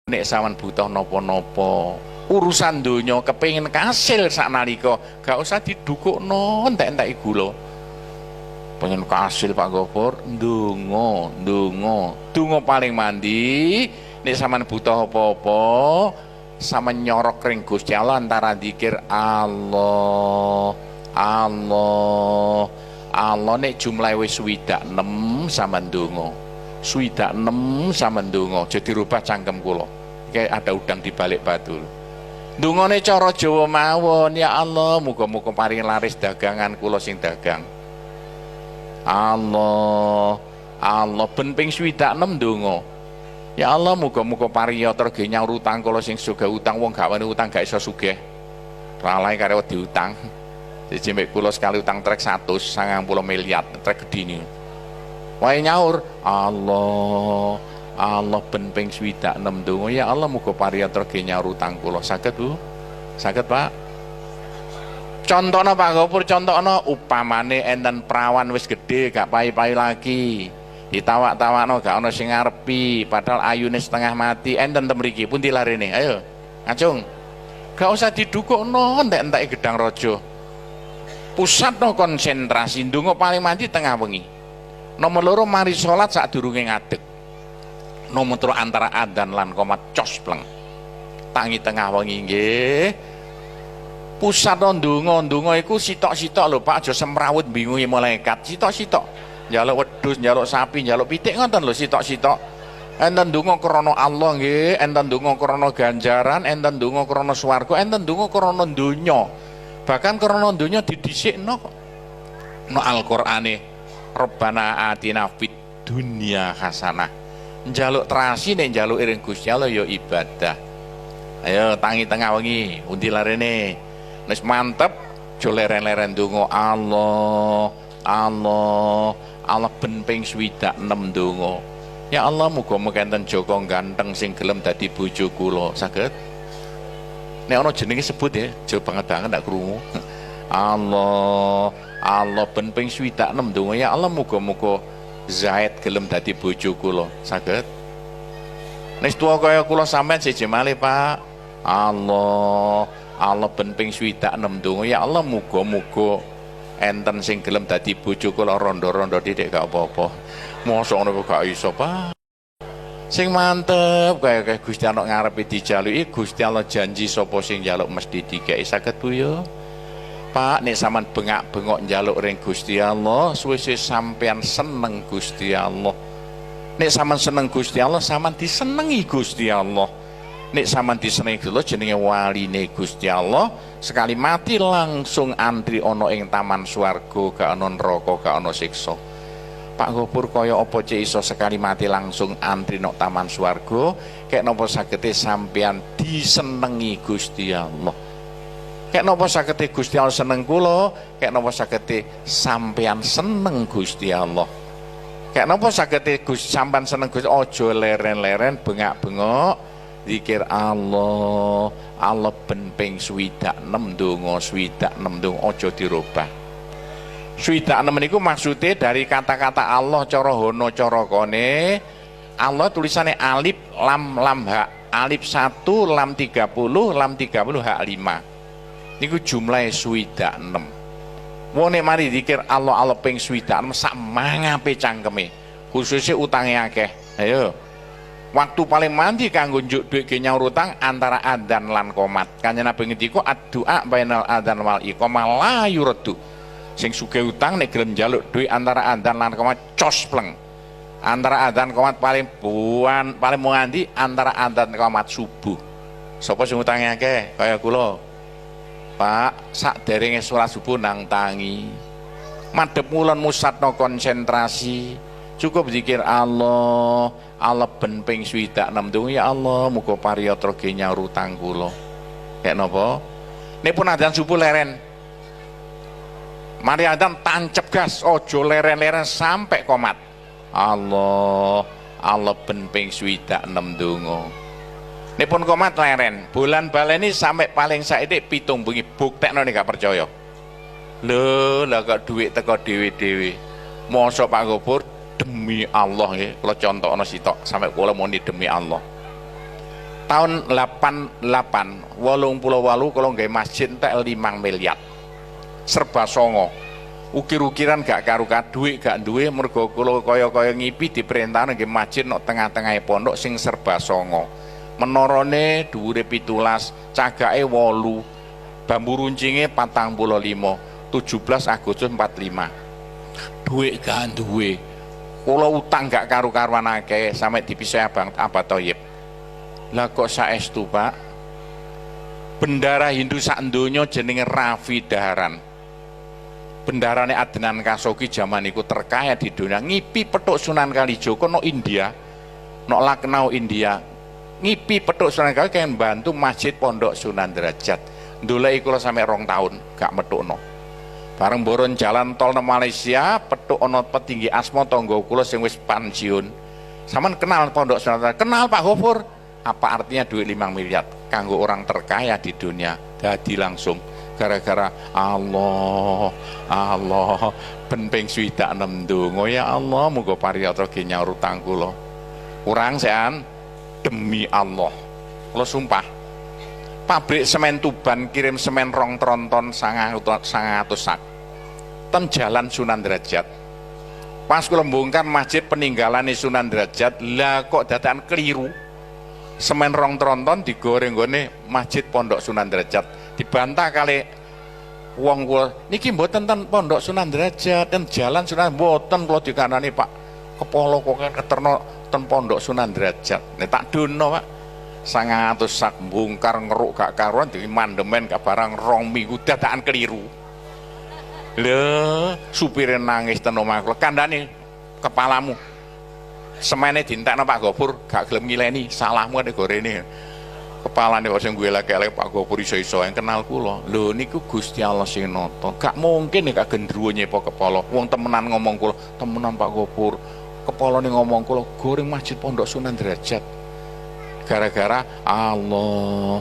nek saman butuh nopo-nopo urusan donya kepengin kasil saknalika gak usah didukukno entek-entek gula. Pengen kasil Pak Gofur, ndonga paling mandi nek saman butuh apa-apa sama nyorok ring Gusti Allah antara zikir Allah nek jumlahe wis 26 sama ndonga. 26 sama ndonga jadi rubah cangkem kula. Kayak ada udang di balik batu. Ndongane cara Jawa mawon, ya Allah, muga-muga paring laris dagangan kula sing dagang. Allah ben ping 26 ndonga. Ya Allah, muga-muga paring yatra ge nyaur utang kula sing sugih utang wong gak wani utang gak iso sugih. Lalai karo diutang. Siji mek kula sekali utang trek 190 miliar trek gedine. Wae nyaur Allah ben ping 26 ndonga ya Allah muga pariyatra ge nyaur utang kula. Saged Bu? Saged Pak? Contohna Pak Gopur, contohna upamane enten prawan wis gedhe gak pai-pai lagi. Ditawak-tawakno gak ana sing ngarepi, padahal ayune setengah mati. Enten ten mriki pundi larene? Ayo, ngacung. Gak usah didukukno entek-entek gedang raja. Pusatno konsentrasi ndonga paling mandi tengah wengi. Nomor loro mari salat sadurunge ngadeg. Nomor telu antara adzan lan qomat cos pleng. Tangi tengah wengi nggih. Pusatno ndonga iku sitok-sitok lho Pak, aja semrawut bingungi malaikat. Sitok-sitok. Njaluk wedhus, njaluk sapi, njaluk pitik ngoten lho sitok-sitok. Enten ndonga krana Allah nggih, enten ndonga krana ganjaran, enten ndonga krana swarga, enten ndonga krana donya. Bahkan krana donya didhisikno kok. No Al-Qur'ane Rabbana atina fid dunya hasanah. Njaluk terasi nek njaluk iring Gusti Allah ya ibadah. Ayo tangi tengah wengi, undi larene. Wis mantep, jo leren-leren ndonga Allah ben ping 26 ndonga. Ya Allah muga-muga enten Joko ganteng sing gelem dadi bojo kula. Saged? Nek ana jenenge sebut ya, aja banget-banget ndak krungu. Allah ben ping 26 ndonga ya Allah muga-muga Zaid gelem dadi bojo kula. Saged? Nek tuwa kaya kula sampean siji malih Pak. Allah ben ping 26 ndonga ya Allah muga-muga enten sing gelem dadi bojo kula rondo-rondo titik gak apa-apa. Mosok ngono gak iso Pak. Sing mantep kaya Gusti Allah ngarepe dijaluki, Gusti Allah janji sapa sing njaluk mesti dikeki. Saged Bu ya? Pak, nek sampean bengak-bengok njaluk ring Gusti Allah, suwe-suwe sampean seneng Gusti Allah. Nek sampean seneng Gusti Allah, sampean disenengi Gusti Allah. Nek sampean disenengi Gusti Allah jenenge waline Gusti Allah, sekali mati langsung antri ana ing taman swarga, gak ana neraka, gak ana siksa. Pak Gopur kaya apa cek iso sekali mati langsung antri nok taman swarga, kek napa sagete sampean disenengi Gusti Allah. Kek napa sagete Gusti Allah seneng kula, kek napa sagete sampean seneng Gusti Allah. Kek napa sagete Gusti sampean seneng Gusti, aja leren-leren bengak-bengok zikir Allah ben ping 26 ndonga, 26 ndonga aja dirubah. 26 niku maksudnya dari kata-kata Allah cara hono cara kone. Allah tulisannya alif lam ha. Alif 1 lam 30 lam 30 hak 5. Niku jumlahe 26. Wong nek mari zikir Allah ping 26 sak mangape cangkeme. Khususnya utange akeh. Ayo. Waktu paling mandi kanggo njuk dhuwit ge nyaur utang antara adzan lan qomat. Kanjeng Nabi ngendika ad-du'a bainal adzan wal iqamah la yuraddu. Sing sugih utang nek gelem njaluk dhuwit antara adzan lan qomat cos pleng. Antara adzan qomat paling mau nganti antara adzan qomat subuh. Sapa sing utange akeh kaya kula? Pak, sakderenge salat subuh nang tangi. Madhep ngulon musatno konsentrasi. Cukup zikir Allah ben ping 26 ndonga ya Allah muga pariyatra ge nyaur utang kula. Kek napa? Nek pun adzan subuh leren. Mari adzan tancep gas, aja leren-leren sampai qomat. Allah ben ping 26 ndonga. Nek pun qomat leren, bulan baleni sampai paling saiki 7 bengi buktekno nek gak percaya. Lho, lah kok dhuwit teko dhewe-dhewe. Mosok Pak Gopur demi Allah nggih, kula contohna sitok sampai kula muni demi Allah. tahun 88 88 kalau nggak masjid entek 5 miliar serba songo ukir-ukiran gak karukan duit gak duwe mergo kula kaya ngipi diperintah nggih masjid nok tengah-tengah pondok sing serba songo menorone dhuwure 17 cagake 8 bambu runcinge 45 17 Agustus 45 duit gak duwe kula utang gak karu-karuan akeh sampe dipisah Abang Abah Thoyib. Lah kok saestu Pak bendara Hindu sak donya jenenge Ravi Daharan bendarane Adnan Kasogi zaman iku terkaya di dunia ngipi petuk Sunan Kalijaga no India no Lucknow India ngipi petuk Sunan Kalijaga kan bantu masjid pondok Sunan Derajat ndoleki kula sampe 2 tahun gak metukno bareng boron jalan tol nang Malaysia petuk ana petinggi asma tangga kula sing wis pensiun sampean kenal pondok Sunan Derajat kenal Pak Ghafur apa artinya duit 5 miliar kanggo orang terkaya di dunia dadi langsung gara-gara Allah ben ping 26 donga ya Allah muga pariyata ge nyaur utang kula kurang sean demi Allah kula sumpah pabrik semen Tuban kirim semen 2 tronton 900 sak ten jalan Sunan Derajat pas kula mbongkar masjid peninggalane Sunan Derajat lah kok dadakan keliru semen 2 tronton digoreng gone masjid pondok Sunan Derajat dibantah kali wong kula niki mboten ten pondok Sunan Derajat ten jalan Sunan mboten kula dikandani Pak kepala kok keterno ten pondok Sunan Derajat nek tak dono Pak 900 sak bongkar ngeruk gak karuan di mandemen gak barang 2 minggu dadakan keliru lho supire nangis ten omah kula kandhani kepalamu semene dintekno Pak Ghafur gak gelem ngileni salahmu nek gorene kepalane kok sing gue lek-lek Pak Ghafur iso-iso yang kenal kula lho niku Gusti Allah sing nata gak mungkin nek gendruwo nyepo kepala wong temenan ngomong kula temenan Pak Ghafur kepalane ngomong kula goreng masjid pondok Sunan Derajat gara-gara Allah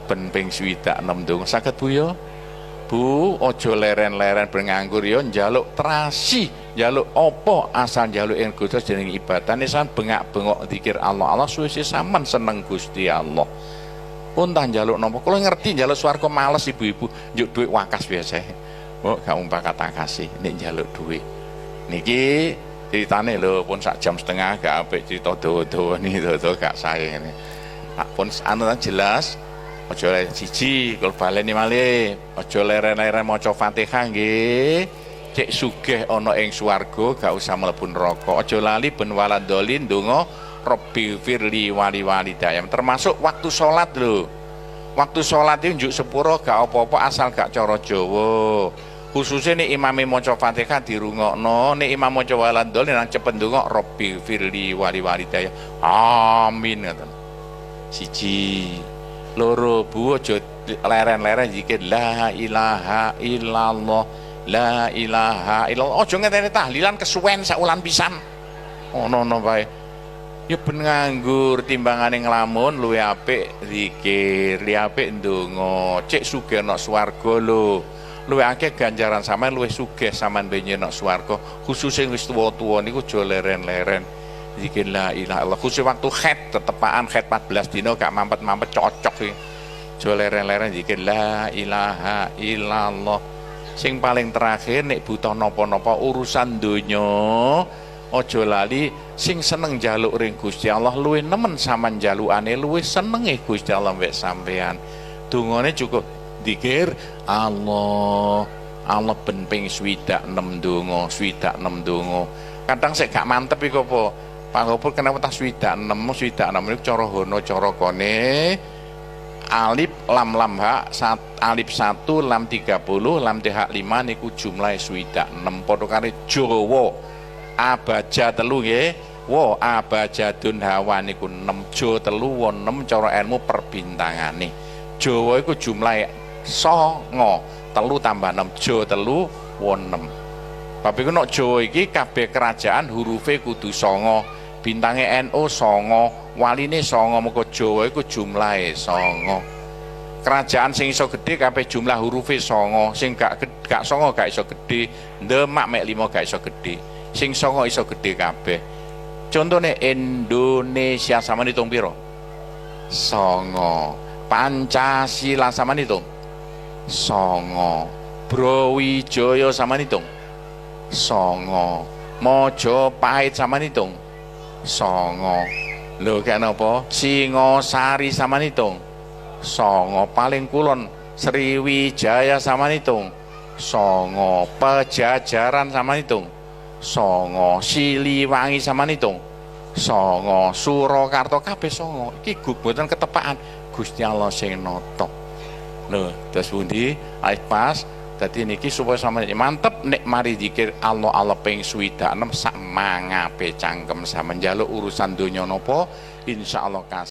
ben ping 26 dong saged Bu ya Bu ojo leren-leren bernganggur ya njaluk terasi njaluk apa asal njaluk ing Gusti jeneng ibadah nisan bengak-bengok zikir Allah suwe sampean seneng Gusti Allah pun tah njaluk napa kula ngerti njaluk swarga males ibu-ibu njuk dhuwit wakas biasa kok gak umpah kata kasih nek njaluk dhuwit niki ceritane lho pun 1,5 jam gak apik cerita dawa-dawa niki dawa gak sae ngene pun anu jelas aja siji kula baleni malih aja leren-leren maca Fatihah nggih cek sugih ana ing swarga gak usah mlebu neraka aja lali ben waladolin donga Rabbi firli wali walidayam termasuk waktu salat lho waktu salat iki njuk sepuro gak apa-apa asal gak cara Jawa khususnya nek imame maca Fatihah dirungokno nek imam maca waladolin nang cepet donga Rabbi firli wali walidayam amin ngoten siji loro Bu aja leren-leren zikir la ilaha illallah la ilaha illallah aja ngenteni tahlilan kesuwen sak wulan pisan ono bae ya ben nganggur timbangane nglamun luwih apik zikir luwih apik ndonga cek sugih nang swarga lho luwih akeh ganjaran sampean luwih sugih sampean benyen nang swarga khusus sing wis tuwa-tuwa niku aja leren-leren zikir la ilaha illallah khusus waktu haid tetepaan haid 14 dino gak mampet-mampet cocok iki aja leren-leren zikir la ilaha illallah sing paling terakhir nek butuh napa-napa urusan donya aja lali sing seneng njaluk ring Gusti Allah luwih nemen sampean njalukane luwih senenge Gusti Allah mek sampean dungane cukup zikir Allah ben ping 26 donga kadang sik gak mantep iku apa Pak Ghafur kenapa tak 26 niku cara hono cara kone alif lam ha alif 1 lam 30 lam th 5 niku jumlah 26 padha karo Jawa abaja 3 nggih wa abajadun hawa niku 6 jo 3 wa 6 cara ilmu perbintangane Jawa iku jumlah 9 3 tambah 6 jo 3 wa 6 tapi nek Jawa iki kabeh kerajaan hurufe kudu 9 bintange NU 9 waline 9 muga Jawa iku jumlahe 9 kerajaan sing iso gedhe kabeh jumlah hurufe 9 sing gak 9 gak iso gedhe Demak mek 5 gak iso gedhe sing 9 iso gedhe kabeh contone Indonesia sama hitung piro songo, Pancasila sama hitung, songo, Brawijaya sama hitung, songo, Mojopahit sama hitung, songo, lho kenapa Singosari sama hitung, songo, paling kulon Sriwijaya sama hitung, songo, Pejajaran sama hitung, songo, Siliwangi sama hitung, songo, Surakarta kabeh songo. Iki mboten ketepaan Gusti Allah sing nata. Lho, terus pundi? Pas dadi niki supaya sampeyan mantep nek mari zikir Allah Allah ping 26 sak mangape cangkem sampeyan njaluk urusan donya napa insyaallah kas